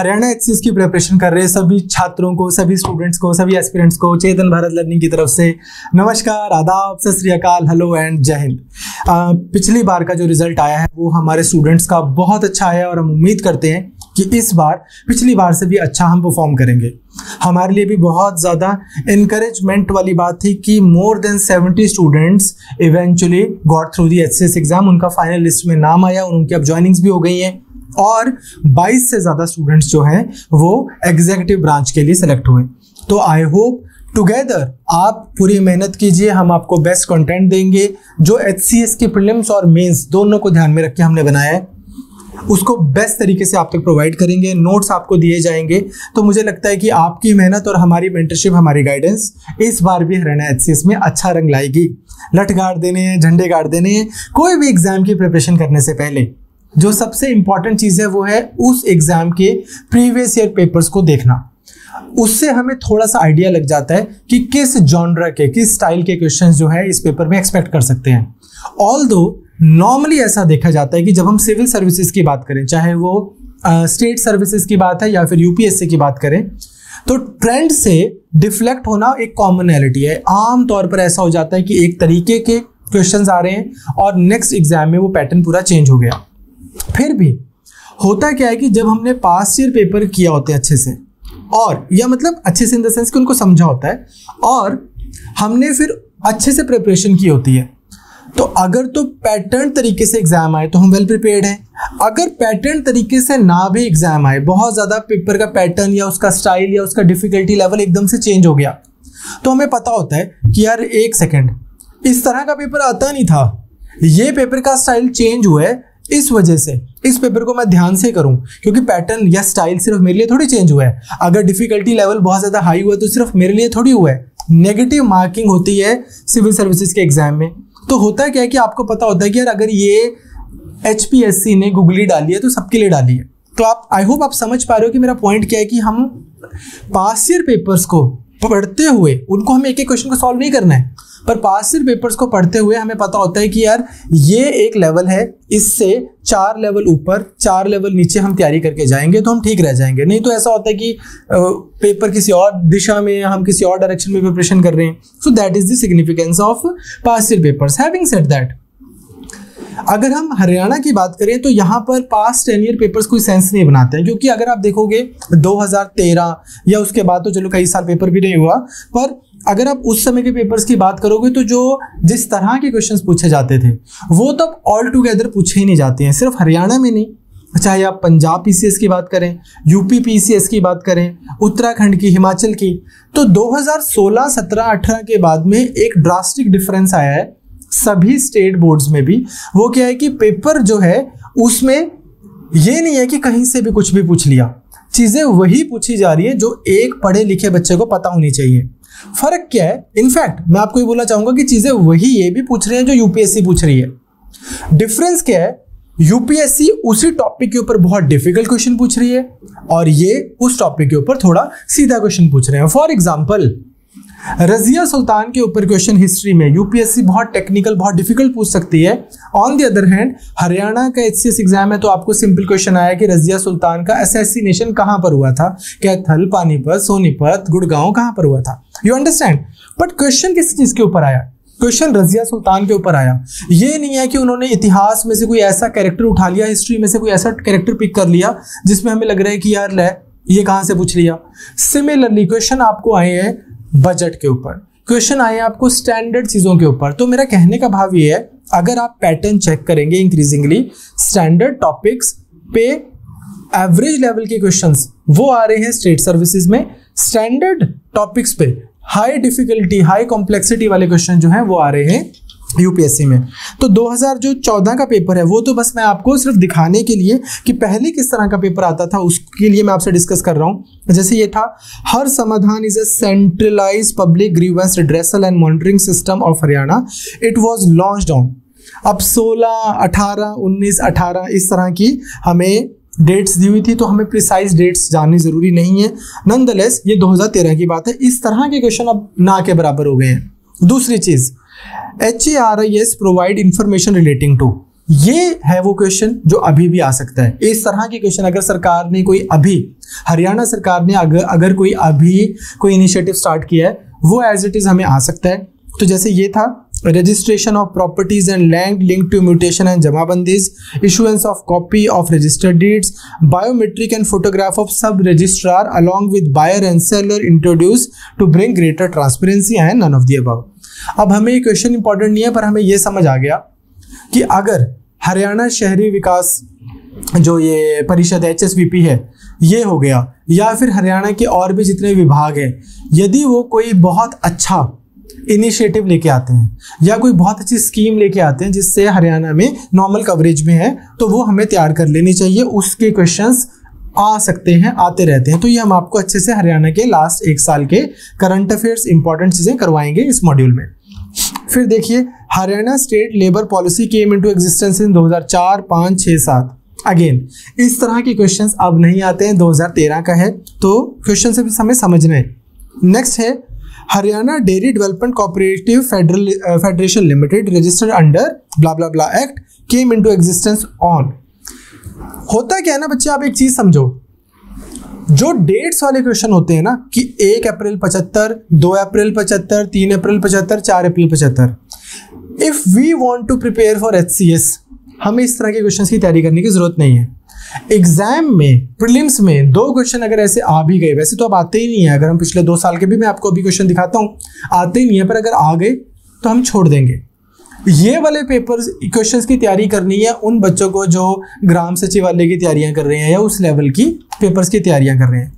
Haryana HCS की preparation कर रहे सभी छात्रों को, सभी स्टूडेंट्स को, सभी एस्पिरेंट्स को चेतन भारत लर्निंग की तरफ से नमस्कार, आदाब, सत श्री अकाल, हेलो एंड जय हिंद। पिछली बार का जो रिजल्ट आया है वो हमारे स्टूडेंट्स का बहुत अच्छा आया और हम उम्मीद करते हैं कि इस बार पिछली बार से भी अच्छा हम परफॉर्म करेंगे। हमारे लिए भी बहुत ज़्यादा इनकरेजमेंट वाली बात थी कि more than 70 students eventually got through the HCS exam. उनका फाइनल लिस्ट में नाम आया, उनकी अब ज्वाइनिंग्स भी हो गई हैं और 22 से ज़्यादा स्टूडेंट्स जो हैं वो एग्जीक्यूटिव ब्रांच के लिए सेलेक्ट हुए। तो आई होप टुगेदर आप पूरी मेहनत कीजिए, हम आपको बेस्ट कंटेंट देंगे। जो एचसीएस के प्रीलिम्स और मेंस दोनों को ध्यान में रख के हमने बनाया है उसको बेस्ट तरीके से आप तक प्रोवाइड करेंगे, नोट्स आपको दिए जाएंगे। तो मुझे लगता है कि आपकी मेहनत और हमारी मेंटरशिप, हमारी गाइडेंस इस बार भी हरियाणा एचसीएस में अच्छा रंग लाएगी। लठ गाड़ देने हैं, झंडे गाड़ देने हैं। कोई भी एग्जाम की प्रिपरेशन करने से पहले जो सबसे इंपॉर्टेंट चीज़ है वो है उस एग्जाम के प्रीवियस ईयर पेपर्स को देखना। उससे हमें थोड़ा सा आइडिया लग जाता है कि किस जॉनर के, किस स्टाइल के क्वेश्चंस जो है इस पेपर में एक्सपेक्ट कर सकते हैं। ऑल्दो नॉर्मली ऐसा देखा जाता है कि जब हम सिविल सर्विसेज की बात करें, चाहे वो स्टेट सर्विसेज की बात है या फिर यूपीएससी की बात करें, तो ट्रेंड से डिफ्लेक्ट होना एक कॉमनैलिटी है। आम तौर पर ऐसा हो जाता है कि एक तरीके के क्वेश्चंस आ रहे हैं और नेक्स्ट एग्जाम में वो पैटर्न पूरा चेंज हो गया। फिर भी होता क्या है कि जब हमने पास्ट ईयर पेपर किया होता है अच्छे से, और या मतलब अच्छे से इन द सेंस कि उनको समझा होता है और हमने फिर अच्छे से प्रिपरेशन की होती है, तो अगर तो पैटर्न तरीके से एग्जाम आए तो हम वेल प्रिपेयर्ड हैं। अगर पैटर्न तरीके से ना भी एग्जाम आए, बहुत ज़्यादा पेपर का पैटर्न या उसका स्टाइल या उसका डिफिकल्टी लेवल एकदम से चेंज हो गया, तो हमें पता होता है कि यार एक सेकेंड, इस तरह का पेपर आता नहीं था, ये पेपर का स्टाइल चेंज हुआ है, इस वजह से इस पेपर को मैं ध्यान से करूं क्योंकि पैटर्न या स्टाइल सिर्फ मेरे लिए थोड़ी चेंज हुआ है। अगर डिफिकल्टी लेवल बहुत ज़्यादा हाई हुआ है तो सिर्फ मेरे लिए थोड़ी हुआ है। नेगेटिव मार्किंग होती है सिविल सर्विसेज के एग्जाम में। तो होता है क्या है कि आपको पता होता है कि यार अगर ये एचपीएससी ने गूगली डाली है तो सबके लिए डाली है। तो आप, आई होप आप समझ पा रहे हो कि मेरा पॉइंट क्या है कि हम पास्ट ईयर पेपर्स को पढ़ते हुए, उनको हमें एक एक क्वेश्चन को सॉल्व नहीं करना है, पर पास्ट ईयर पेपर्स को पढ़ते हुए हमें पता होता है कि यार ये एक लेवल है, इससे 4 लेवल ऊपर 4 लेवल नीचे हम तैयारी करके जाएंगे तो हम ठीक रह जाएंगे। नहीं तो ऐसा होता है कि पेपर किसी और दिशा में, हम किसी और डायरेक्शन में प्रिपरेशन कर रहे हैं। So that is the significance of past year papers. Having said that, अगर हम हरियाणा की बात करें तो यहाँ पर पास्ट 10 ईयर पेपर्स कोई सेंस नहीं बनाते हैं, क्योंकि अगर आप देखोगे 2013 या उसके बाद तो चलो कई साल पेपर भी नहीं हुआ, पर अगर आप उस समय के पेपर्स की बात करोगे तो जो जिस तरह के क्वेश्चंस पूछे जाते थे वो तब ऑल टुगेदर पूछे ही नहीं जाते हैं। सिर्फ हरियाणा में नहीं, चाहे आप पंजाब पीसीएस की बात करें, यूपी पीसीएस की बात करें, उत्तराखंड की, हिमाचल की, तो 2016, 17, 18 के बाद में एक ड्रास्टिक डिफरेंस आया है सभी स्टेट बोर्ड्स में भी। वो क्या है कि पेपर जो है उसमें ये नहीं है कि कहीं से भी कुछ भी पूछ लिया, चीज़ें वही पूछी जा रही है जो एक पढ़े लिखे बच्चे को पता होनी चाहिए। फर्क क्या है? इनफैक्ट मैं आपको ये बोलना चाहूंगा कि चीजें वही ये भी पूछ रहे हैं जो यूपीएससी पूछ रही है। डिफरेंस क्या है? यूपीएससी उसी टॉपिक के ऊपर बहुत डिफिकल्ट क्वेश्चन पूछ रही है और ये उस टॉपिक के ऊपर थोड़ा सीधा क्वेश्चन पूछ रहे हैं। फॉर एग्जाम्पल, रजिया सुल्तान के ऊपर क्वेश्चन हिस्ट्री में यूपीएससी बहुत टेक्निकल, बहुत डिफिकल्ट पूछ सकती है। On the other hand Haryana का एचसीएस एग्जाम है तो आपको सिंपल क्वेश्चन आया कि रजिया सुल्तान का असैसिनेशन कहां पर हुआ था, कैथल, पानीपत, सोनीपत, गुड़गांव कहां पर हुआ था। You understand? बट क्वेश्चन किस चीज के ऊपर आया? क्वेश्चन रजिया सुल्तान के ऊपर आया। ये नहीं है कि उन्होंने इतिहास में से कोई ऐसा कैरेक्टर उठा लिया, हिस्ट्री में से कोई ऐसा कैरेक्टर पिक कर लिया जिसमें हमें लग रहा है कि यार ले ये कहां से पूछ लिया। सिमिलरली क्वेश्चन आपको आए हैं बजट के ऊपर, क्वेश्चन आए आपको स्टैंडर्ड चीज़ों के ऊपर। तो मेरा कहने का भाव ये है, अगर आप पैटर्न चेक करेंगे इंक्रीजिंगली स्टैंडर्ड टॉपिक्स पे एवरेज लेवल के क्वेश्चंस वो आ रहे हैं स्टेट सर्विसेज में, स्टैंडर्ड टॉपिक्स पे हाई डिफिकल्टी, हाई कॉम्प्लेक्सिटी वाले क्वेश्चन जो हैं वो आ रहे हैं यूपीएससी में। तो 2014 का पेपर है वो तो बस मैं आपको सिर्फ दिखाने के लिए कि पहले किस तरह का पेपर आता था उसके लिए मैं आपसे डिस्कस कर रहा हूँ। जैसे ये था, हर समाधान is a centralised public grievance redressal and monitoring system of Haryana, it was launched on. अब 16, 18, 19, 18 इस तरह की हमें डेट्स दी हुई थी, तो हमें प्रिसाइज डेट्स जाननी जरूरी नहीं है। नॉनदलेस ये 2013 की बात है। इस तरह के क्वेश्चन अब ना के बराबर हो गए हैं। दूसरी चीज, HARIS provide information relating to, ये है वो क्वेश्चन जो अभी भी आ सकता है। इस तरह के क्वेश्चन अगर सरकार ने कोई अभी हरियाणा सरकार ने अगर कोई अभी कोई इनिशिएटिव स्टार्ट किया है वो एज इट इज हमें आ सकता है। तो जैसे ये था registration of properties and land link to mutation and jamabandis, issuance of copy of registered deeds, biometric and photograph of sub registrar along with buyer and seller introduce to bring greater transparency and none of the above. अब हमें ये question important नहीं है, पर हमें ये समझ आ गया कि अगर हरियाणा शहरी विकास जो ये परिषद HSVP है ये हो गया, या फिर हरियाणा के और भी जितने विभाग हैं, यदि वो कोई बहुत अच्छा इनिशिएटिव लेके आते हैं या कोई बहुत अच्छी स्कीम लेके आते हैं जिससे हरियाणा में नॉर्मल कवरेज में है, तो वो हमें तैयार कर लेनी चाहिए। उसके क्वेश्चंस आ सकते हैं, आते रहते हैं। तो ये हम आपको अच्छे से हरियाणा के लास्ट 1 साल के करंट अफेयर्स इंपॉर्टेंट चीजें करवाएंगे इस मॉड्यूल में। फिर देखिए, Haryana state labour policy came into existence in 2004, 5, 6, 7। Again इस तरह के क्वेश्चंस अब नहीं आते हैं, 2013 का है, तो क्वेश्चन से भी हमें समझना है। नेक्स्ट है Haryana dairy development cooperative federation limited registered under blah blah blah act came into existence on. होता क्या है ना बच्चे, आप एक चीज समझो, जो डेट्स वाले क्वेश्चन होते हैं ना कि 1 अप्रैल 75, 2 अप्रैल 75, 3 अप्रैल 75, 4 अप्रैल 75, if we want to prepare for HCS हमें इस तरह के क्वेश्चंस की तैयारी करने की जरूरत नहीं है। एग्जाम में प्रीलिम्स में 2 क्वेश्चन अगर ऐसे आ भी गए, वैसे तो अब आते ही नहीं है, अगर हम पिछले 2 साल के भी मैं आपको अभी क्वेश्चन दिखाता हूँ, आते ही नहीं है, पर अगर आ गए तो हम छोड़ देंगे। ये वाले पेपर्स क्वेश्चंस की तैयारी करनी है उन बच्चों को जो ग्राम सचिवालय की तैयारियां कर रहे हैं या उस लेवल की पेपर्स की तैयारियां कर रहे हैं।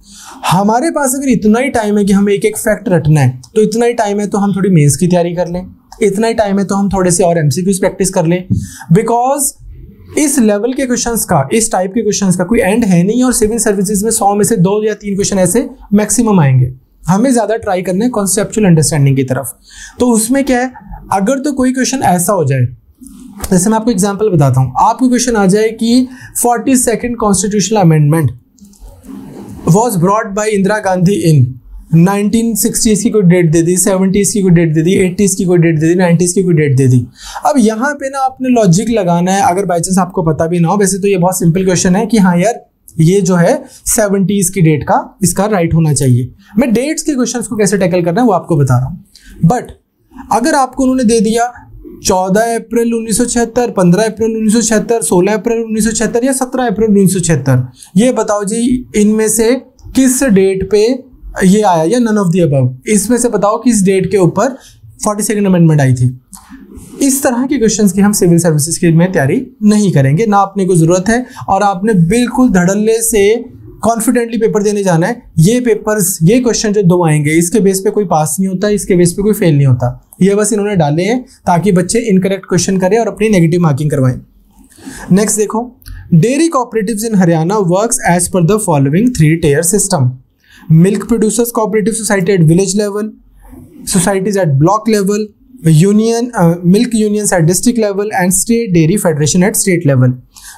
हमारे पास अगर इतना ही टाइम है कि हमें एक एक फैक्ट रटना है, तो इतना ही टाइम है तो हम थोड़ी मेंस की तैयारी कर लें, इतना ही टाइम है तो हम थोड़े से और MCQs प्रैक्टिस कर लें। बिकॉज इस लेवल के क्वेश्चंस का, इस टाइप के क्वेश्चंस का कोई एंड है नहीं, और सिविल सर्विसेज में 100 में से 2 या 3 क्वेश्चन ऐसे मैक्सिमम आएंगे। हमें ज्यादा ट्राई करना है कॉन्सेप्चुअल अंडरस्टैंडिंग की तरफ। तो उसमें क्या है, अगर तो कोई क्वेश्चन ऐसा हो जाए, जैसे मैं आपको एग्जांपल बताता हूं, आपको क्वेश्चन आ जाए कि 42nd constitutional amendment was brought by Indira Gandhi in 1960s की कोई डेट दे दी, 70s की कोई डेट दे दी, 80s की कोई डेट दे दी, 90s की कोई डेट दे दी। अब यहाँ पे ना आपने लॉजिक लगाना है, अगर बाई चांस आपको पता भी ना हो। वैसे तो ये बहुत सिंपल क्वेश्चन है कि हाँ यार ये जो है 70s की डेट का इसका राइट होना चाहिए। मैं डेट्स के क्वेश्चंस को कैसे टैकल करना है वो आपको बता रहा हूँ। बट अगर आपको उन्होंने दे दिया 14 अप्रैल 1976, 15 अप्रैल 1976, 16 अप्रैल 1976 या 17 अप्रैल 1976, ये बताओ जी इनमें से किस डेट पे ये आया, या नन ऑफ द अबव, इसमें से बताओ किस डेट के ऊपर 42nd अमेंडमेंट आई थी। इस तरह के क्वेश्चंस की हम सिविल सर्विसेज की में तैयारी नहीं करेंगे, ना अपने को जरूरत है, और आपने बिल्कुल धड़ल्ले से कॉन्फिडेंटली पेपर देने जाना है। ये पेपर्स, ये क्वेश्चन जो 2 आएंगे, इसके बेस पे कोई पास नहीं होता, इसके बेस पे कोई फेल नहीं होता। ये बस इन्होंने डाले हैं ताकि बच्चे इनकरेक्ट क्वेश्चन करें और अपनी नेगेटिव मार्किंग करवाएं। नेक्स्ट देखो, dairy cooperatives in Haryana works as per the following 3 tier system: milk producers cooperative society at village level, societies at block level, union milk unions at district level and state dairy federation at state level.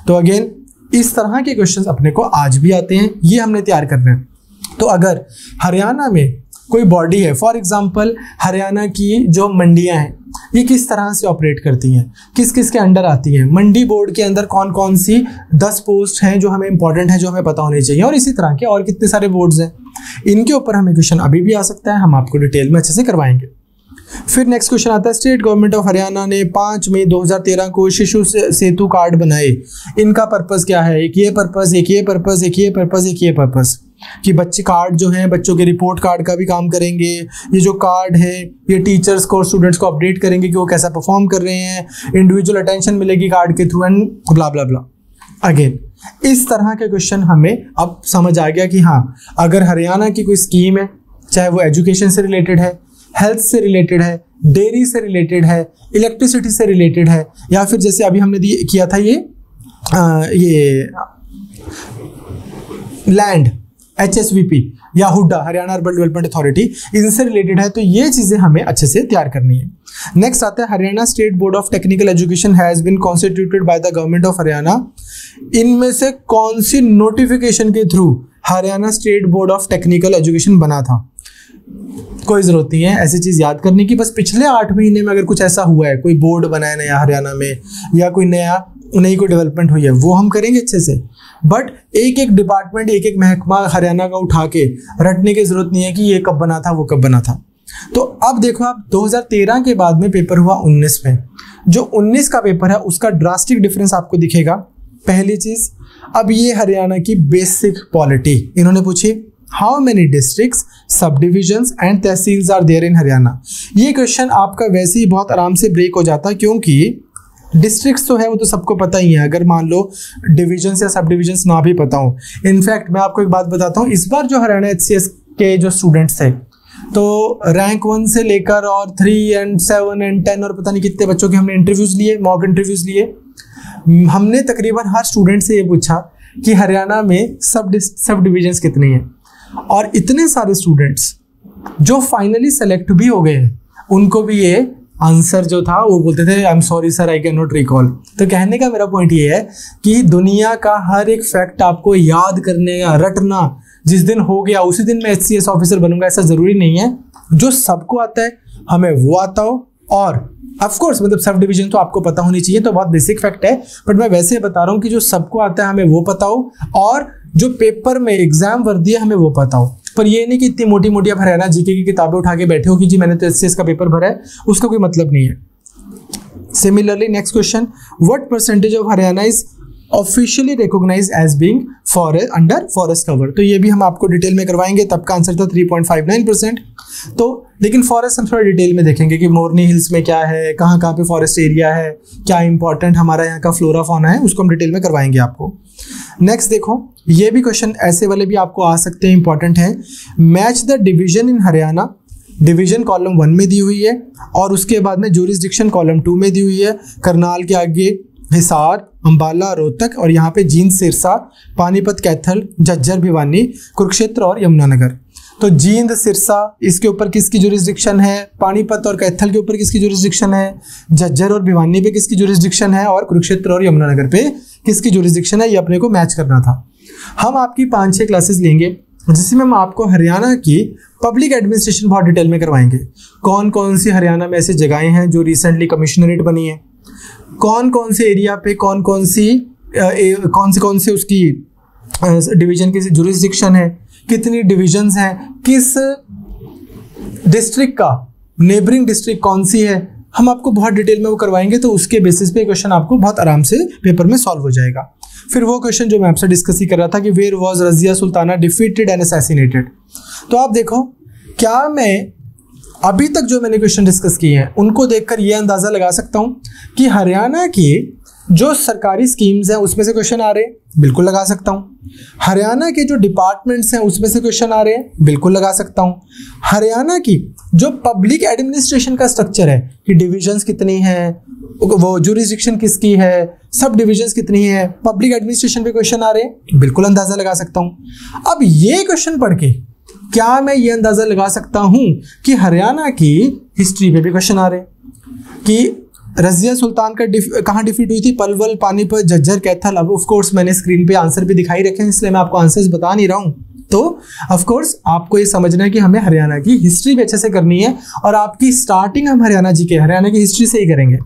तो again इस तरह के questions अपने को आज भी आते हैं, ये हमने तैयार करना है। तो अगर हरियाणा में कोई बॉडी है, फॉर एग्जांपल हरियाणा की जो मंडियां हैं ये किस तरह से ऑपरेट करती हैं, किस किस के अंडर आती हैं, मंडी बोर्ड के अंदर कौन कौन सी 10 पोस्ट हैं जो हमें इंपॉर्टेंट है, जो हमें पता होनी चाहिए, और इसी तरह के और कितने सारे बोर्ड्स हैं, इनके ऊपर हमें क्वेश्चन अभी भी आ सकता है, हम आपको डिटेल में अच्छे से करवाएंगे। फिर नेक्स्ट क्वेश्चन आता है, स्टेट गवर्नमेंट ऑफ हरियाणा ने 5 मई 2013 को शिशु सेतु कार्ड बनाए। इनका पर्पस क्या है? एक ये पर्पस, एक ये पर्पस, एक ये पर्पस, एक ये पर्पस, कि बच्चे कार्ड जो हैं बच्चों के रिपोर्ट कार्ड का भी काम करेंगे। ये जो कार्ड है ये टीचर्स को और स्टूडेंट्स को अपडेट करेंगे कि वो कैसा परफॉर्म कर रहे हैं, इंडिविजुअल अटेंशन मिलेगी कार्ड के through and blah blah blah. Again इस तरह के क्वेश्चन हमें अब समझ आ गया कि हाँ, अगर हरियाणा की कोई स्कीम है, चाहे वो एजुकेशन से रिलेटेड है, हेल्थ से रिलेटेड है, डेयरी से रिलेटेड है, इलेक्ट्रिसिटी से रिलेटेड है, या फिर जैसे अभी हमने किया था ये लैंड HSVP या Hooda, Haryana urban development authority, इनसे रिलेटेड है, तो ये चीजें हमें अच्छे से तैयार करनी है। नेक्स्ट आता है, Haryana state board of technical education has been constituted by the government of Haryana. इनमें से कौन सी नोटिफिकेशन के through Haryana state board of technical education बना था? कोई जरूरत नहीं है ऐसी चीज याद करने की, बस पिछले 8 महीने में अगर कुछ ऐसा हुआ है, कोई बोर्ड बना है नया हरियाणा में, या कोई नया नई कोई डेवलपमेंट हुई है वो हम करेंगे अच्छे से, बट एक एक डिपार्टमेंट एक एक महकमा हरियाणा का उठा के रटने की जरूरत नहीं है कि ये कब बना था वो कब बना था। तो अब देखो आप 2013 के बाद में पेपर हुआ 19 में, जो 19 का पेपर है उसका ड्रास्टिक डिफरेंस आपको दिखेगा। पहली चीज, अब ये हरियाणा की बेसिक पॉलिटी इन्होंने पूछी, how many districts, sub divisions and tehsils are there in Haryana. ये क्वेश्चन आपका वैसे ही बहुत आराम से ब्रेक हो जाता है, क्योंकि डिस्ट्रिक्ट्स तो है वो तो सबको पता ही है, अगर मान लो डिविजन्स या सब डिविजन्स ना भी पता हो। इनफैक्ट मैं आपको एक बात बताता हूँ, इस बार जो हरियाणा HCS के जो स्टूडेंट्स थे, तो रैंक 1 से लेकर और 3 and 7 and 10 और पता नहीं कितने बच्चों के हमने इंटरव्यूज लिए, मॉक इंटरव्यूज लिए। हमने तकरीबन हर स्टूडेंट से ये पूछा कि हरियाणा में सब डिविजन्स कितने हैं, और इतने सारे स्टूडेंट्स जो फाइनली सेलेक्ट भी हो गए उनको भी ये आंसर जो था वो बोलते थे I am sorry sir I can not recall. तो कहने का मेरा पॉइंट ये है कि दुनिया का हर एक फैक्ट आपको याद करने का, रटना जिस दिन हो गया उसी दिन मैं HCS ऑफिसर बनूंगा ऐसा जरूरी नहीं है। जो सबको आता है हमें वो आता हो, और ऑफ कोर्स मतलब सब डिवीजन तो आपको पता होनी चाहिए, तो बहुत बेसिक फैक्ट है, बट मैं वैसे बता रहा हूँ कि जो सबको आता है हमें वो पता हो, और जो पेपर में एग्जाम वर्दी है हमें वो पता हो। पर ये नहीं कि इतनी मोटी मोटी आप हरियाणा जीके की किताबें उठा के बैठे हो कि जी मैंने तो HCS का पेपर भरा है, उसका कोई मतलब नहीं है। Similarly next question, what percentage of Haryana is officially recognised as being under forest cover. तो ये भी हम आपको डिटेल में करवाएंगे, तब का आंसर था 3.59%। तो लेकिन फॉरेस्ट हम थोड़ा डिटेल में देखेंगे कि मोरनी हिल्स में क्या है, कहाँ कहाँ पे फॉरेस्ट एरिया है, क्या इंपॉर्टेंट हमारा यहाँ का फ्लोरा फौना है, उसको हम डिटेल में करवाएंगे आपको। नेक्स्ट देखो, ये भी क्वेश्चन ऐसे वाले भी आपको आ सकते हैं, इंपॉर्टेंट है। Match the division in Haryana, division column 1 में दी हुई है, और उसके बाद में ज्यूरिसडिक्शन कॉलम 2 में दी हुई है। करनाल के आगे हिसार, अंबाला, रोहतक, और यहाँ पे जींद, सिरसा, पानीपत, कैथल, झज्जर, भिवानी, कुरुक्षेत्र और यमुनानगर। तो जींद, सिरसा इसके ऊपर किसकी ज्यूरिसडिक्शन है, पानीपत और कैथल के ऊपर किसकी ज्यूरिसडिक्शन है, झज्जर और भिवानी पे किसकी ज्यूरिसडिक्शन है, और कुरुक्षेत्र और यमुनानगर पे किसकी ज्यूरिसडिक्शन है, ये अपने को मैच करना था। हम आपकी 5-6 क्लासेस लेंगे जिसमें हम आपको हरियाणा की पब्लिक एडमिनिस्ट्रेशन बहुत डिटेल में करवाएंगे। कौन कौन सी हरियाणा में ऐसी जगहें हैं जो रिसेंटली कमिश्नरेट बनी है, कौन कौन से एरिया पे कौन कौन से उसकी डिवीजन की ज्यूरिसडिक्शन है, कितनी डिविजन्स हैं, किस डिस्ट्रिक्ट का नेबरिंग डिस्ट्रिक्ट कौन सी है, हम आपको बहुत डिटेल में वो करवाएंगे। तो उसके बेसिस पे क्वेश्चन आपको बहुत आराम से पेपर में सॉल्व हो जाएगा। फिर वो क्वेश्चन जो मैं आपसे डिस्कस ही कर रहा था कि where was Razia Sultana defeated and assassinated. तो आप देखो, क्या मैं अभी तक जो मैंने क्वेश्चन डिस्कस किए हैं उनको देखकर ये अंदाजा लगा सकता हूँ कि हरियाणा की जो सरकारी स्कीम्स हैं उसमें से क्वेश्चन आ रहे हैं, बिल्कुल लगा सकता हूँ। हरियाणा के जो डिपार्टमेंट्स हैं उसमें से क्वेश्चन आ रहे हैं, बिल्कुल लगा सकता हूँ। हरियाणा की जो पब्लिक एडमिनिस्ट्रेशन का स्ट्रक्चर है कि डिविजन्स कितनी हैं, वो ज्यूरिसडिक्शन किसकी है, सब डिविजन्स कितनी है, पब्लिक एडमिनिस्ट्रेशन पे क्वेश्चन आ रहे हैं, बिल्कुल अंदाजा लगा सकता हूँ। अब ये क्वेश्चन पढ़ के क्या मैं ये अंदाजा लगा सकता हूँ कि हरियाणा की हिस्ट्री पे भी क्वेश्चन आ रहे हैं कि रजिया सुल्तान का कहाँ डिफीट हुई थी, पलवल, पानीपत, झज्जर, कैथल। अब ऑफ कोर्स मैंने स्क्रीन पे आंसर भी दिखाई रखे हैं, इसलिए मैं आपको आंसर्स बता नहीं रहा हूँ। तो ऑफ कोर्स आपको ये समझना है कि हमें हरियाणा की हिस्ट्री भी अच्छे से करनी है, और आपकी स्टार्टिंग हम हरियाणा की हिस्ट्री से ही करेंगे।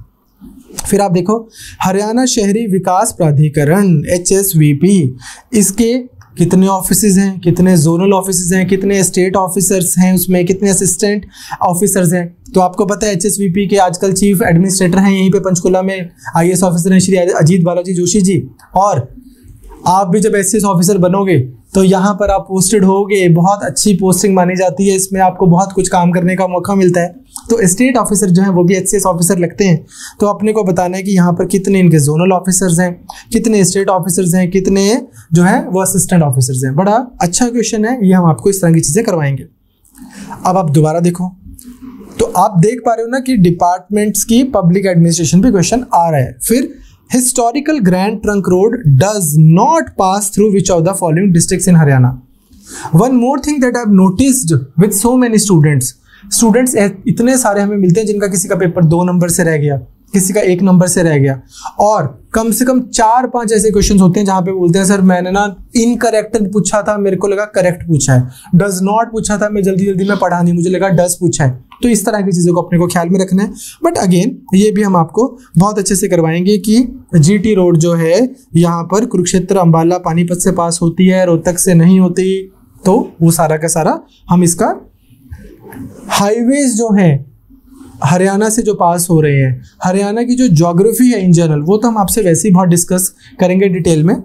फिर आप देखो, हरियाणा शहरी विकास प्राधिकरण HSVP, इसके कितने ऑफिसेज हैं, कितने जोनल ऑफिसेज हैं, कितने स्टेट ऑफिसर्स हैं, उसमें कितने असिस्टेंट ऑफिसर्स हैं। तो आपको पता है HSVP के आजकल चीफ एडमिनिस्ट्रेटर हैं यहीं पे पंचकुला में, IAS ऑफिसर हैं श्री अजीत बालाजी जोशी जी। और आप भी जब HCS ऑफिसर बनोगे तो यहाँ पर आप पोस्टेड होगे, बहुत अच्छी पोस्टिंग मानी जाती है, इसमें आपको बहुत कुछ काम करने का मौका मिलता है। तो स्टेट ऑफिसर जो हैं वो भी HCS ऑफिसर लगते हैं। तो अपने को बताना है कि यहाँ पर कितने इनके जोनल ऑफिसर्स हैं, कितने स्टेट ऑफिसर्स हैं, कितने जो हैं वो असिस्टेंट ऑफिसर्स हैं। बड़ा अच्छा क्वेश्चन है ये, हम आपको इस तरह की चीज़ें करवाएंगे। अब आप दोबारा देखो, तो आप देख पा रहे हो ना कि डिपार्टमेंट्स की पब्लिक एडमिनिस्ट्रेशन पे क्वेश्चन आ रहा है। फिर historical grand trunk road does not pass through which of the following districts in Haryana. One more thing that I've noticed with so many students इतने सारे हमें मिलते हैं जिनका किसी का पेपर 2 नंबर से रह गया, किसी का 1 नंबर से रह गया, और कम से कम 4-5 ऐसे क्वेश्चन होते हैं जहां पे बोलते हैं सर मैंने ना इनकरेक्ट पूछा था, मेरे को लगा करेक्ट पूछा है, डज नॉट पूछा था, मैं जल्दी में पढ़ा नहीं, मुझे लगा डज पूछा है। तो इस तरह की चीज़ों को अपने को ख्याल में रखना है। बट अगेन ये भी हम आपको बहुत अच्छे से करवाएंगे कि GT रोड जो है यहाँ पर कुरुक्षेत्र, अंबाला, पानीपत से पास होती है, रोहतक से नहीं होती, तो वो सारा का सारा हम इसका हाईवेज जो है हरियाणा से जो पास हो रहे हैं, हरियाणा की जो ज्योग्राफी है इन जनरल, वो तो हम आपसे वैसे ही बहुत डिस्कस करेंगे डिटेल में।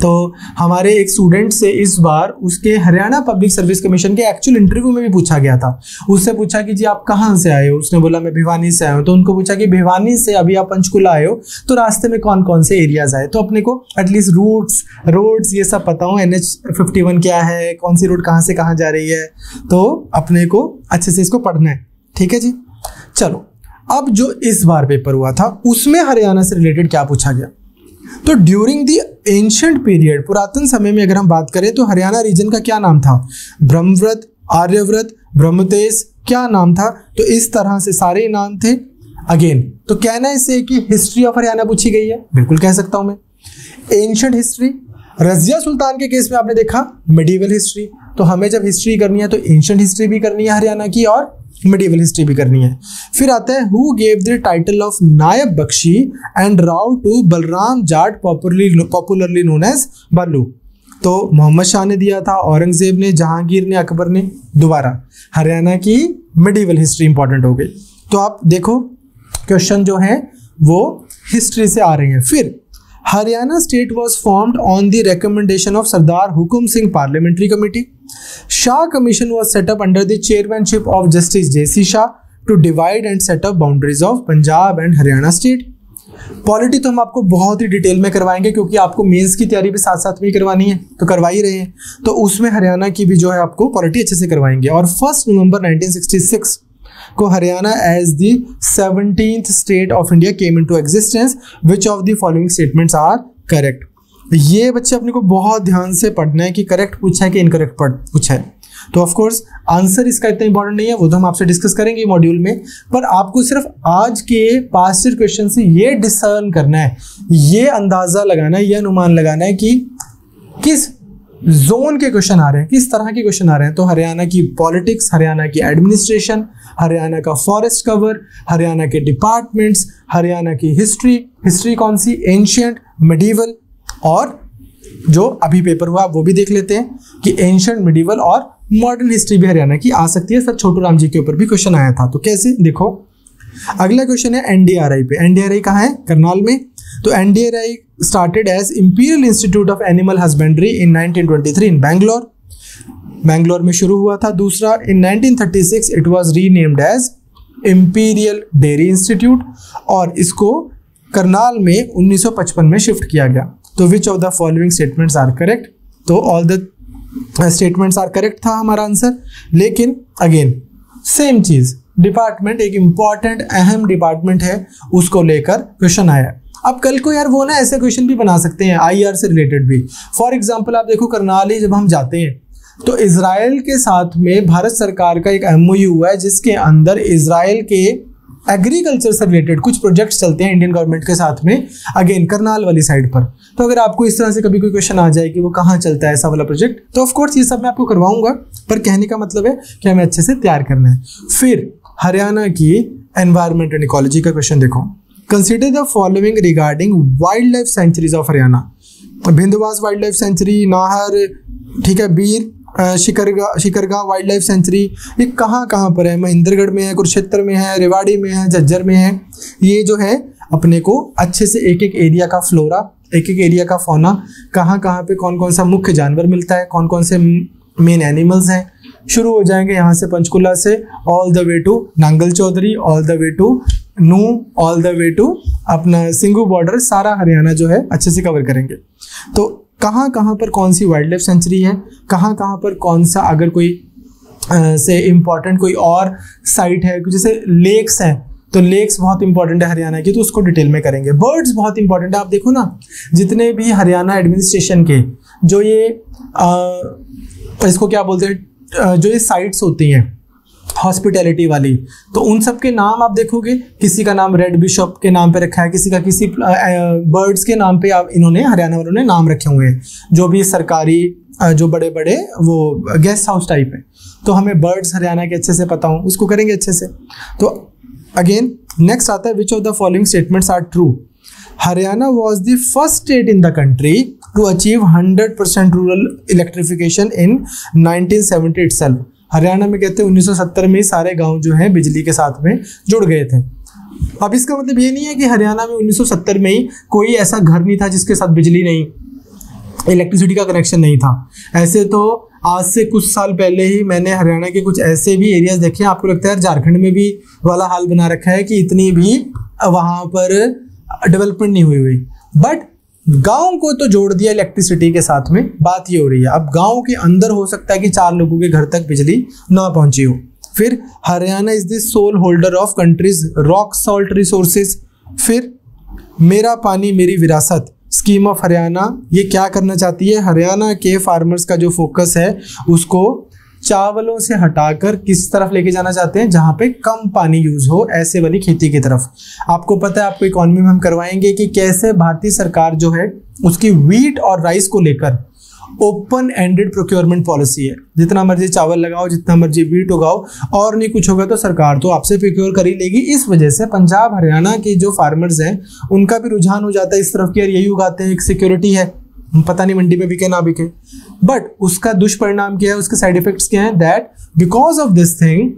तो हमारे एक स्टूडेंट से इस बार उसके हरियाणा पब्लिक सर्विस कमीशन के एक्चुअल इंटरव्यू में भी पूछा गया था। उससे पूछा कि जी आप कहाँ से आए हो, उसने बोला मैं भिवानी से आया हूँ। तो उनको पूछा कि भिवानी से अभी आप पंचकुला आए हो तो रास्ते में कौन कौन से एरियाज आए, तो अपने को एटलीस्ट रूट्स, रोड्स ये सब पता हो, NH51 क्या है, कौन सी रोड कहाँ से कहाँ जा रही है, तो अपने को अच्छे से इसको पढ़ना है। ठीक है जी, चलो अब जो इस बार पेपर हुआ था उसमें हरियाणा से रिलेटेड क्या पूछा गया। तो ड्यूरिंग द एंशिएंट पीरियड, पुरातन समय में अगर हम बात करें तो हरियाणा रीजन का क्या नाम था, ब्रह्मव्रत, आर्यव्रत, ब्रह्मतेज, क्या नाम था, तो इस तरह से सारे नाम थे। अगेन तो कहना इससे कि हिस्ट्री ऑफ हरियाणा पूछी गई है, बिल्कुल कह सकता हूं मैं। एंशिएंट हिस्ट्री, रजिया सुल्तान के केस में आपने देखा मेडिवल हिस्ट्री, तो हमें जब हिस्ट्री करनी है तो एंशिएंट हिस्ट्री भी करनी है हरियाणा की और मेडिवल हिस्ट्री भी करनी है। फिर आता है who gave the title of Naib Bakhshi and Rao to Balram Jat popularly known as Ballu, तो मोहम्मद शाह ने दिया था, औरंगजेब ने, जहांगीर ने, अकबर ने। दोबारा हरियाणा की मेडिवल हिस्ट्री इंपॉर्टेंट हो गई। तो आप देखो क्वेश्चन जो है वो हिस्ट्री से आ रहे हैं। फिर Haryana state was formed on the recommendation of Sardar Hukum Singh parliamentary committee. Shah Commission was set up under the chairmanship of Justice J.C. Shah to divide and set up boundaries of Punjab and Haryana state. Polity तो हम आपको बहुत ही detail में करवाएंगे क्योंकि आपको mains की तैयारी भी साथ साथ में करवानी है, तो करवा ही रहे हैं, तो उसमें हरियाणा की भी जो है आपको पॉलिटी अच्छे से करवाएंगे। और 1 नवंबर 1966 को Haryana as the 17th state of India came into existence, which of the following statements are correct. ये बच्चे अपने को बहुत ध्यान से पढ़ना है कि करेक्ट पूछा है कि इनकरेक्ट पूछा है। तो ऑफ कोर्स आंसर इसका इतना इंपॉर्टेंट नहीं है, वो तो हम आपसे डिस्कस करेंगे मॉड्यूल में, पर आपको सिर्फ आज के पास्ट क्वेश्चन से ये डिसर्न करना है, ये अंदाजा लगाना है, ये अनुमान लगाना है कि किस जोन के क्वेश्चन आ रहे हैं, किस तरह के क्वेश्चन आ रहे हैं। तो हरियाणा की पॉलिटिक्स, हरियाणा की एडमिनिस्ट्रेशन, हरियाणा का फॉरेस्ट कवर, हरियाणा के डिपार्टमेंट्स, हरियाणा की हिस्ट्री कौन सी, एंशिएंट, मेडिवल, और जो अभी पेपर हुआ वो भी देख लेते हैं कि एंशिएंट, मिडिवल और मॉडर्न हिस्ट्री भी हरियाणा की आ सकती है। सर छोटू राम जी के ऊपर भी क्वेश्चन आया था, तो कैसे देखो। अगला क्वेश्चन है NDRI पे। NDRI कहाँ है, करनाल में। तो NDRI started as imperial institute of animal husbandry in 1923 in Bangalore में शुरू हुआ था। दूसरा in 1936 it was renamed as imperial dairy institute, और इसको करनाल में 1955 में शिफ्ट किया गया। तो which of the following statements are correct, तो all the statements are correct था हमारा आंसर। लेकिन अगेन सेम चीज, डिपार्टमेंट एक इंपॉर्टेंट अहम डिपार्टमेंट है, उसको लेकर क्वेश्चन आया। अब कल को यार वो ना ऐसे क्वेश्चन भी बना सकते हैं IR से रिलेटेड भी। फॉर एग्जाम्पल आप देखो करनाली जब हम जाते हैं तो इजराइल के साथ में भारत सरकार का एक MOU हुआ है जिसके अंदर इजराइल के एग्रीकल्चर से रिलेटेड कुछ प्रोजेक्ट्स चलते हैं इंडियन गवर्नमेंट के साथ में, अगेन करनाल वाली साइड पर। तो अगर आपको इस तरह से कभी कोई क्वेश्चन आ जाए कि वो कहाँ चलता है ऐसा वाला प्रोजेक्ट, तो ऑफ कोर्स ये सब मैं आपको करवाऊंगा, पर कहने का मतलब है कि हमें अच्छे से तैयार करना है। फिर हरियाणा की एनवायरमेंट एंड इकोलॉजी का क्वेश्चन देखो। Consider the following regarding wild life sanctuaries of Haryana. Bhindawas wild life sanctuary, Nahar, ठीक है, Bir, Shikargah wild life sanctuary, ये कहाँ कहाँ पर है, महेंद्रगढ़ में है, कुरुक्षेत्र में है, रेवाड़ी में है, झज्जर में है। ये जो है अपने को अच्छे से एक एक एरिया का फ्लोरा, एक एक एरिया का फौना, कहाँ कहाँ पे कौन कौन सा मुख्य जानवर मिलता है, कौन कौन से मेन एनिमल्स हैं। शुरू हो जाएंगे यहाँ से पंचकुला से all the way to Nangal Chaudhari, all the way to Nuh, all the way to अपना सिंगू बॉर्डर, सारा हरियाणा जो है अच्छे से कवर करेंगे। तो कहाँ कहाँ पर कौन सी वाइल्ड लाइफ सेंचुरी है, कहाँ कहाँ पर कौन सा अगर कोई से इम्पॉर्टेंट कोई और साइट है, जैसे लेक्स हैं तो लेक्स बहुत इंपॉर्टेंट है हरियाणा की, तो उसको डिटेल में करेंगे। बर्ड्स बहुत इंपॉर्टेंट है। आप देखो ना जितने भी हरियाणा एडमिनिस्ट्रेशन के जो ये इसको क्या बोलते हैं, जो ये साइट्स होती हैं हॉस्पिटैलिटी वाली, तो उन सब के नाम आप देखोगे, किसी का नाम रेड बिशप के नाम पे रखा है, किसी का किसी बर्ड्स के नाम पे इन्होंने हरियाणा वालों ने नाम रखे हुए हैं। जो भी सरकारी जो बड़े बड़े वो गेस्ट हाउस टाइप है, तो हमें बर्ड्स हरियाणा के अच्छे से पता हो, उसको करेंगे अच्छे से। तो अगेन नेक्स्ट आता है, which of the following statements are true. Haryana was the first state in the country to achieve 100% rural electrification in 1970 itself. Haryana में कहते हैं 1970 में सारे गांव जो हैं बिजली के साथ में जुड़ गए थे। अब इसका मतलब ये नहीं है कि हरियाणा में 1970 में ही कोई ऐसा घर नहीं था जिसके साथ बिजली नहीं, इलेक्ट्रिसिटी का कनेक्शन नहीं था। ऐसे तो आज से कुछ साल पहले ही मैंने हरियाणा के कुछ ऐसे भी एरियाज देखे हैं, आपको लगता है झारखंड में भी वाला हाल बना रखा है कि इतनी भी वहाँ पर डेवलपमेंट नहीं हुई, बट गांव को तो जोड़ दिया इलेक्ट्रिसिटी के साथ में। बात ये हो रही है, अब गांव के अंदर हो सकता है कि 4 लोगों के घर तक बिजली ना पहुंची हो। फिर Haryana is the sole holder of country's rock salt resources. फिर मेरा पानी मेरी विरासत स्कीम ऑफ हरियाणा, ये क्या करना चाहती है, हरियाणा के फार्मर्स का जो फोकस है उसको चावलों से हटाकर किस तरफ लेके जाना चाहते हैं, जहां पे कम पानी यूज हो, ऐसे वाली खेती की तरफ। आपको पता है, आपको इकोनॉमी में हम करवाएंगे कि कैसे भारतीय सरकार जो है उसकी व्हीट और राइस को लेकर ओपन एंडेड प्रोक्योरमेंट पॉलिसी है। जितना मर्जी चावल लगाओ, जितना मर्जी व्हीट उगाओ, और नहीं कुछ होगा तो सरकार तो आपसे प्रोक्योर कर ही लेगी। इस वजह से पंजाब हरियाणा के जो फार्मर्स हैं उनका भी रुझान हो जाता है इस तरफ की, यार यही उगाते हैं, एक सिक्योरिटी है, पता नहीं मंडी में बिके ना बिके। बट उसका दुष्परिणाम क्या है, उसके साइड इफेक्ट्स क्या हैं, that because of this thing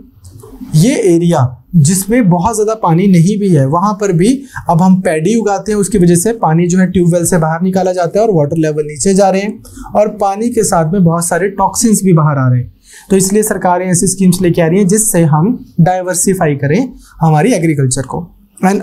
ये एरिया जिसमें बहुत ज़्यादा पानी नहीं भी है वहाँ पर भी अब हम पैडी उगाते हैं, उसकी वजह से पानी जो है ट्यूबवेल से बाहर निकाला जाता है और वाटर लेवल नीचे जा रहे हैं, और पानी के साथ में बहुत सारे टॉक्सिन्स भी बाहर आ रहे हैं। तो इसलिए सरकारें ऐसी स्कीम्स लेके आ रही हैं जिससे हम डाइवर्सिफाई करें हमारी एग्रीकल्चर को। एंड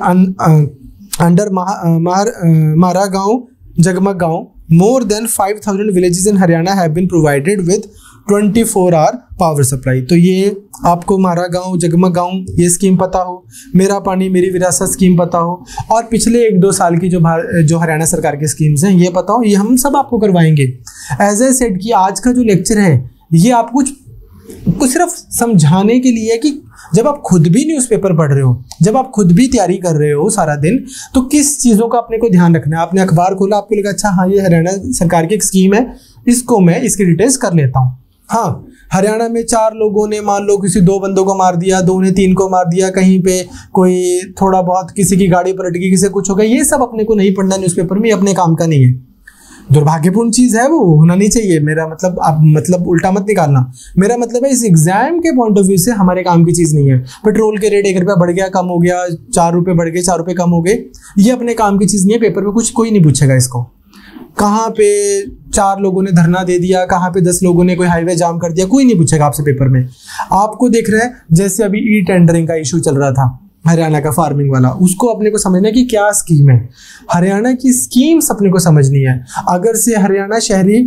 अंडर मारा गाँव जगमग गाँव more than 5,000 villages in Haryana have been provided with 24-hour power supply। तो ये आपको मारा गाँव जगमग गाँव ये स्कीम पता हो, मेरा पानी मेरी विरासत स्कीम पता हो, और पिछले 1-2 साल की जो हरियाणा सरकार की स्कीम्स हैं ये पता हो, ये हम सब आपको करवाएंगे। एज ए सेड कि आज का जो लेक्चर है ये आपको कुछ सिर्फ समझाने के लिए है कि जब आप खुद भी न्यूज़पेपर पढ़ रहे हो, जब आप खुद भी तैयारी कर रहे हो सारा दिन, तो किस चीज़ों का अपने को ध्यान रखना है। आपने अखबार खोला, आपको लगा अच्छा हाँ ये हरियाणा सरकार की एक स्कीम है, इसको मैं इसकी डिटेल्स कर लेता हूँ। हाँ, हरियाणा में 4 लोगों ने मान लो किसी 2 बंदों को मार दिया, 2 ने 3 को मार दिया, कहीं पे कोई थोड़ा बहुत किसी की गाड़ी पलट गई, किसी कुछ हो गया, ये सब अपने को नहीं पढ़ना न्यूज़पेपर में, अपने काम का नहीं है। दुर्भाग्यपूर्ण चीज़ है, वो होना नहीं चाहिए। मेरा मतलब आप मतलब उल्टा मत निकालना, मेरा मतलब है इस एग्जाम के पॉइंट ऑफ व्यू से हमारे काम की चीज़ नहीं है। पेट्रोल के रेट 1 रुपया बढ़ गया, कम हो गया, 4 रुपये बढ़ गए, 4 रुपये कम हो गए, ये अपने काम की चीज़ नहीं है। पेपर में कुछ कोई नहीं पूछेगा इसको, कहाँ पे 4 लोगों ने धरना दे दिया, कहाँ पे 10 लोगों ने कोई हाईवे जाम कर दिया, कोई नहीं पूछेगा आपसे पेपर में। आपको देख रहे हैं जैसे अभी ई टेंडरिंग का इशू चल रहा था हरियाणा का फार्मिंग वाला, उसको अपने को समझना है कि क्या स्कीम है, हरियाणा की स्कीम्स अपने को समझनी है। अगर से हरियाणा शहरी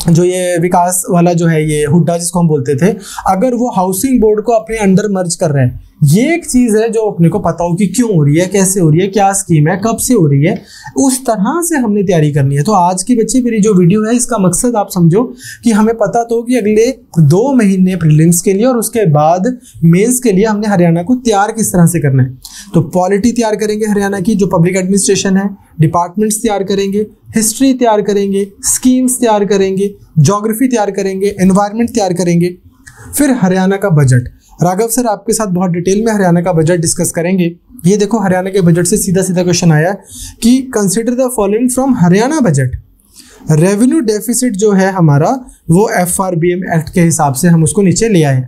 जो ये विकास वाला जो है ये हुड्डा जिसको हम बोलते थे, अगर वो हाउसिंग बोर्ड को अपने अंडर मर्ज कर रहे हैं, ये एक चीज़ है जो अपने को पता हो कि क्यों हो रही है, कैसे हो रही है, क्या स्कीम है, कब से हो रही है, उस तरह से हमने तैयारी करनी है। तो आज के बच्चे मेरी जो वीडियो है इसका मकसद आप समझो कि हमें पता तो कि अगले 2 महीने प्रीलिम्स के लिए और उसके बाद मेंस के लिए हमने हरियाणा को तैयार किस तरह से करना है। तो पॉलिटी तैयार करेंगे हरियाणा की, जो पब्लिक एडमिनिस्ट्रेशन है, डिपार्टमेंट्स तैयार करेंगे, हिस्ट्री तैयार करेंगे, स्कीम्स तैयार करेंगे, ज्योग्राफी तैयार करेंगे, एनवायरनमेंट तैयार करेंगे। फिर हरियाणा का बजट, राघव सर आपके साथ बहुत डिटेल में हरियाणा का बजट डिस्कस करेंगे। ये देखो हरियाणा के बजट से सीधा सीधा क्वेश्चन आया कि consider the following from Haryana budget. Revenue deficit जो है हमारा वो FRBM एक्ट के हिसाब से हम उसको नीचे ले आए।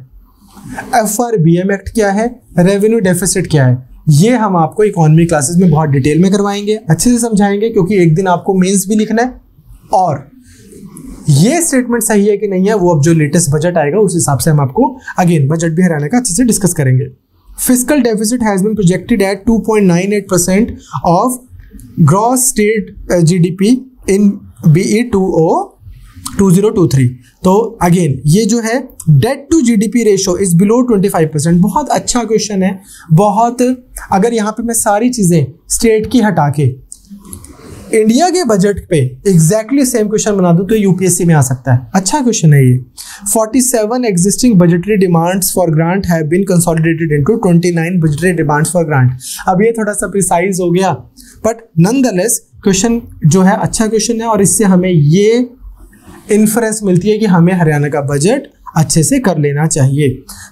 FRBM एक्ट क्या है, रेवेन्यू डेफिसिट क्या है, ये हम आपको इकोनॉमी क्लासेस में बहुत डिटेल में करवाएंगे, अच्छे से समझाएंगे, क्योंकि एक दिन आपको मेंस भी लिखना है और ये स्टेटमेंट सही है कि नहीं है वो अब जो लेटेस्ट बजट आएगा उस हिसाब से हम आपको अगेन बजट भी हरियाणा का अच्छे से डिस्कस करेंगे। Fiscal deficit has been projected at 2.98% of gross state GDP in BE 2023। तो अगेन ये जो है debt to GDP ratio is below 25%। बहुत अच्छा क्वेश्चन है, बहुत। अगर यहाँ पे मैं सारी चीजें स्टेट की हटा के इंडिया के बजट पे एग्जैक्टली सेम क्वेश्चन बना दूं तो यूपीएससी में आ सकता है। अच्छा क्वेश्चन है ये। 47 existing budgetary demands for grant have been consolidated into 29 budgetary demands for grant. अब ये थोड़ा सा प्रिसाइज हो गया, बट नॉनदलेस क्वेश्चन जो है अच्छा क्वेश्चन है, और इससे हमें ये इन्फ्रेंस मिलती है कि हमें हरियाणा का बजट अच्छे से कर लेना चाहिए।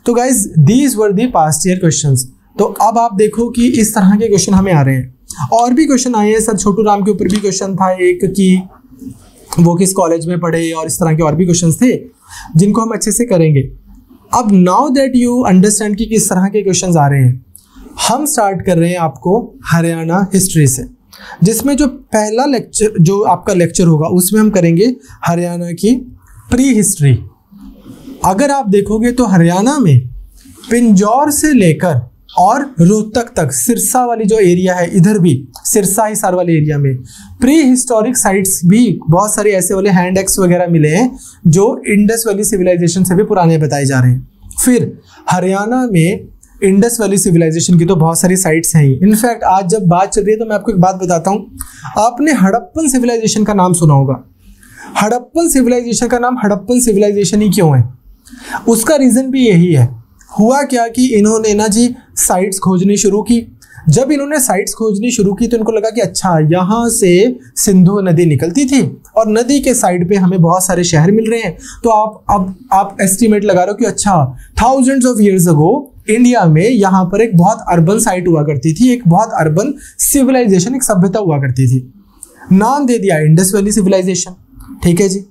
तो guys these were the past year questions. तो अब आप देखो कि इस तरह के क्वेश्चन हमें आ रहे हैं। और भी क्वेश्चन आए हैं सर, छोटू राम के ऊपर भी क्वेश्चन था एक कि वो किस कॉलेज में पढ़े, और इस तरह के और भी क्वेश्चन थे जिनको हम अच्छे से करेंगे। अब नाउ दैट यू अंडरस्टैंड कि किस तरह के क्वेश्चन आ रहे हैं, हम स्टार्ट कर रहे हैं आपको हरियाणा हिस्ट्री से, जिसमें जो पहला लेक्चर जो आपका लेक्चर होगा उसमें हम करेंगे हरियाणा की प्री हिस्ट्री। अगर आप देखोगे तो हरियाणा में पिंजौर से लेकर और रोहतक तक, सिरसा वाली जो एरिया है इधर भी, सिरसा हिसार वाले एरिया में प्री हिस्टोरिक साइट्स भी बहुत सारे ऐसे वाले हैंड एक्स वगैरह मिले हैं जो इंडस वैली सिविलाइजेशन से भी पुराने बताए जा रहे हैं। फिर हरियाणा में इंडस वैली सिविलाइजेशन की तो बहुत सारी साइट्स हैं ही। इनफैक्ट आज जब बात चल रही है तो मैं आपको एक बात बताता हूँ, आपने हड़प्पन सिविलाइजेशन का नाम सुना होगा। हड़प्पन सिविलाइजेशन का नाम हड़प्पन सिविलाइजेशन ही क्यों है, उसका रीज़न भी यही है। हुआ क्या कि इन्होंने ना जी साइट्स खोजनी शुरू की। जब इन्होंने साइट्स खोजनी शुरू की तो इनको लगा कि अच्छा यहाँ से सिंधु नदी निकलती थी और नदी के साइड पे हमें बहुत सारे शहर मिल रहे हैं। तो आप एस्टिमेट लगा रहे हो कि अच्छा thousands of years ago India में यहाँ पर एक बहुत अर्बन साइट हुआ करती थी, एक बहुत अर्बन सिविलाइजेशन, एक सभ्यता हुआ करती थी। नाम दे दिया इंडस वैली सिविलाइजेशन। ठीक है जी।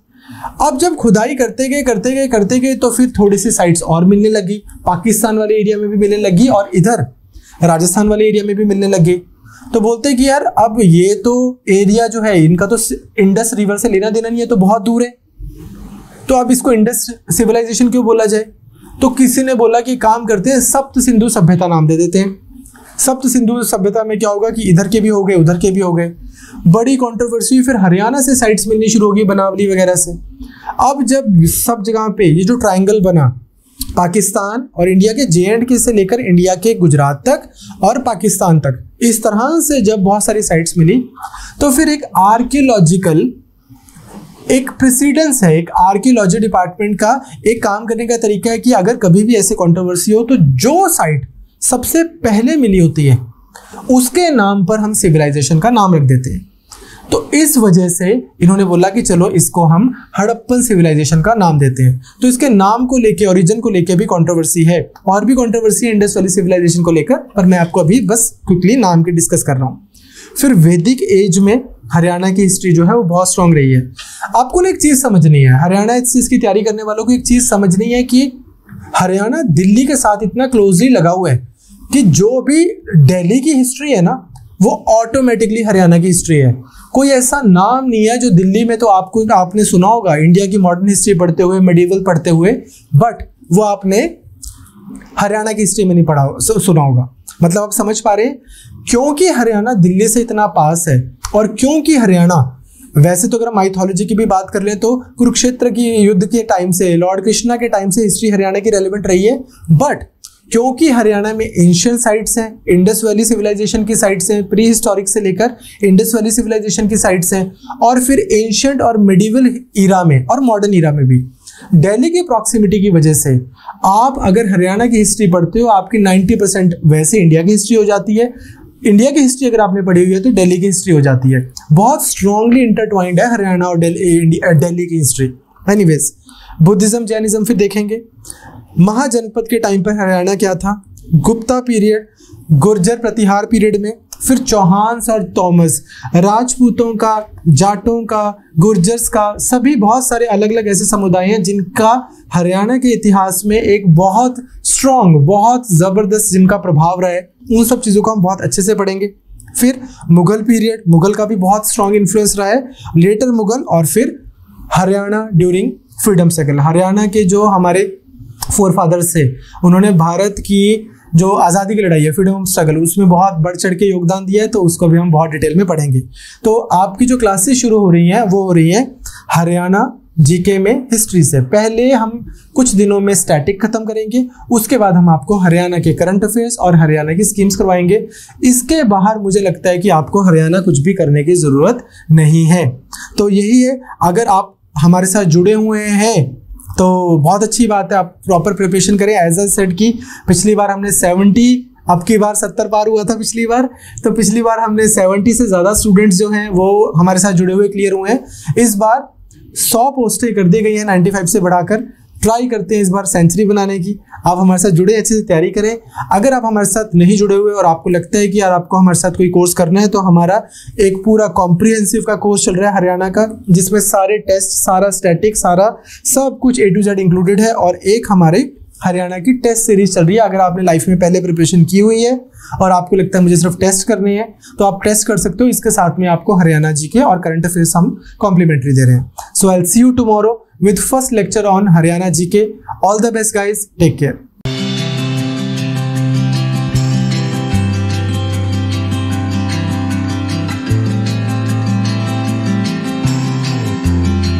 अब जब खुदाई करते गए तो फिर थोड़ी सी साइट्स और मिलने लगी, पाकिस्तान वाले एरिया में भी मिलने लगी और इधर राजस्थान वाले एरिया में भी मिलने लगे। तो बोलते कि यार अब ये तो एरिया जो है इनका तो इंडस रिवर से लेना देना नहीं है, तो बहुत दूर है, तो अब इसको इंडस सिविलाइजेशन क्यों बोला जाए। तो किसी ने बोला कि काम करते हैं सप्त सिंधु सभ्यता नाम दे देते हैं। सप्त सिंधु सभ्यता में क्या होगा कि इधर के भी हो गए उधर के भी हो गए। बड़ी कंट्रोवर्सी। फिर हरियाणा से साइट्स मिलनी शुरू होगी बनावली वगैरह से। अब जब सब जगह पे ये जो ट्रायंगल बना, पाकिस्तान और इंडिया के J&K से लेकर इंडिया के गुजरात तक और पाकिस्तान तक, इस तरह से जब बहुत सारी साइट्स मिली तो फिर एक आर्कियोलॉजिकल एक प्रेसिडेंस है, एक आर्कियोलॉजी डिपार्टमेंट का एक काम करने का तरीका है कि अगर कभी भी ऐसे कंट्रोवर्सी हो तो जो साइट सबसे पहले मिली होती है उसके नाम पर हम सिविलाइजेशन का नाम रख देते हैं। तो इस वजह से इन्होंने बोला कि चलो इसको हम हड़प्पन सिविलाइजेशन का नाम देते हैं। तो इसके नाम को लेके, ओरिजिन को लेके भी कंट्रोवर्सी है, और भी कंट्रोवर्सी है इंडस वैली सिविलाइजेशन को लेकर, पर मैं आपको अभी बस क्विकली नाम के डिस्कस कर रहा हूँ। फिर वैदिक एज में हरियाणा की हिस्ट्री जो है वो बहुत स्ट्रांग रही है। आपको ना एक चीज़ समझनी है, हरियाणा इस चीज़ की तैयारी करने वालों को एक चीज़ समझनी है कि हरियाणा दिल्ली के साथ इतना क्लोजली लगा हुआ है कि जो भी दिल्ली की हिस्ट्री है ना वो ऑटोमेटिकली हरियाणा की हिस्ट्री है। कोई ऐसा नाम नहीं है जो दिल्ली में तो आपने सुना होगा इंडिया की मॉडर्न हिस्ट्री पढ़ते हुए, मेडिवल पढ़ते हुए, बट वो आपने हरियाणा की हिस्ट्री में नहीं पढ़ा सुना होगा। मतलब आप समझ पा रहे हैं, क्योंकि हरियाणा दिल्ली से इतना पास है और क्योंकि हरियाणा, वैसे तो अगर माइथोलॉजी की भी बात कर लें तो कुरुक्षेत्र की युद्ध के टाइम से, लॉर्ड कृष्णा के टाइम से हिस्ट्री हरियाणा की रेलिवेंट रही है, बट क्योंकि हरियाणा में एंशिएंट साइट्स हैं, इंडस वैली सिविलाइजेशन की साइट्स हैं, प्री हिस्टोरिक से लेकर इंडस वैली सिविलाइजेशन की साइट्स हैं, और फिर एंशिएंट और मिडिवल ईरा में और मॉडर्न ईरा में भी दिल्ली की प्रॉक्सिमिटी की वजह से आप अगर हरियाणा की हिस्ट्री पढ़ते हो आपकी 90% वैसे इंडिया की हिस्ट्री हो जाती है। इंडिया की हिस्ट्री अगर आपने पढ़ी हुई है तो दिल्ली की हिस्ट्री हो जाती है। बहुत स्ट्रांगली इंटरट्वाइंड है हरियाणा और दिल्ली की हिस्ट्री। एनीवेज, बुद्धिज्म जैनिज्म फिर देखेंगे। महाजनपद के टाइम पर हरियाणा क्या था, गुप्ता पीरियड, गुर्जर प्रतिहार पीरियड में, फिर चौहान्स और तोमस, राजपूतों का, जाटों का, गुर्जर्स का, सभी बहुत सारे अलग अलग ऐसे समुदाय हैं जिनका हरियाणा के इतिहास में एक बहुत स्ट्रॉन्ग, बहुत ज़बरदस्त जिनका प्रभाव रहा है। उन सब चीज़ों को हम बहुत अच्छे से पढ़ेंगे। फिर मुगल पीरियड, मुगल का भी बहुत स्ट्रॉन्ग इन्फ्लुएंस रहा है, लेटर मुगल, और फिर Haryana during freedom struggle. Haryana के जो हमारे फोरफादर्स थे उन्होंने भारत की जो आज़ादी की लड़ाई है, फ्रीडम स्ट्रगल, उसमें बहुत बढ़ चढ़ के योगदान दिया है, तो उसको भी हम बहुत डिटेल में पढ़ेंगे। तो आपकी जो क्लासेस शुरू हो रही हैं वो हो रही हैं हरियाणा जीके में हिस्ट्री से। पहले हम कुछ दिनों में स्टैटिक खत्म करेंगे, उसके बाद हम आपको हरियाणा के करंट अफेयर्स और हरियाणा की स्कीम्स करवाएंगे। इसके बाहर मुझे लगता है कि आपको हरियाणा कुछ भी करने की ज़रूरत नहीं है। तो यही है, अगर आप हमारे साथ जुड़े हुए हैं तो बहुत अच्छी बात है, आप प्रॉपर प्रिपरेशन करें। एज आई सेड की पिछली बार हमने 70, अब की बार 70 पार हुआ था पिछली बार, तो पिछली बार हमने 70 से ज़्यादा स्टूडेंट्स जो हैं वो हमारे साथ जुड़े हुए क्लियर हुए हैं। इस बार 100 पोस्टें कर दी गई हैं 95 से बढ़ाकर। ट्राई करते हैं इस बार सेंचुरी बनाने की। आप हमारे साथ जुड़े, अच्छे से तैयारी करें। अगर आप हमारे साथ नहीं जुड़े हुए और आपको लगता है कि यार आपको हमारे साथ कोई कोर्स करना है, तो हमारा एक पूरा कॉम्प्रिहेंसिव का कोर्स चल रहा है हरियाणा का, जिसमें सारे टेस्ट, सारा स्टैटिक, सारा सब कुछ A to Z इंक्लूडेड है। और एक हमारे हरियाणा की टेस्ट सीरीज चल रही है। अगर आपने लाइफ में पहले प्रिपरेशन की हुई है और आपको लगता है मुझे सिर्फ टेस्ट करने हैं, तो आप टेस्ट कर सकते हो। इसके साथ में आपको हरियाणा जीके और करंट अफेयर्स हम कॉम्प्लीमेंट्री दे रहे हैं। So I will see you tomorrow with first lecture on Haryana GK. All the best guys, take care.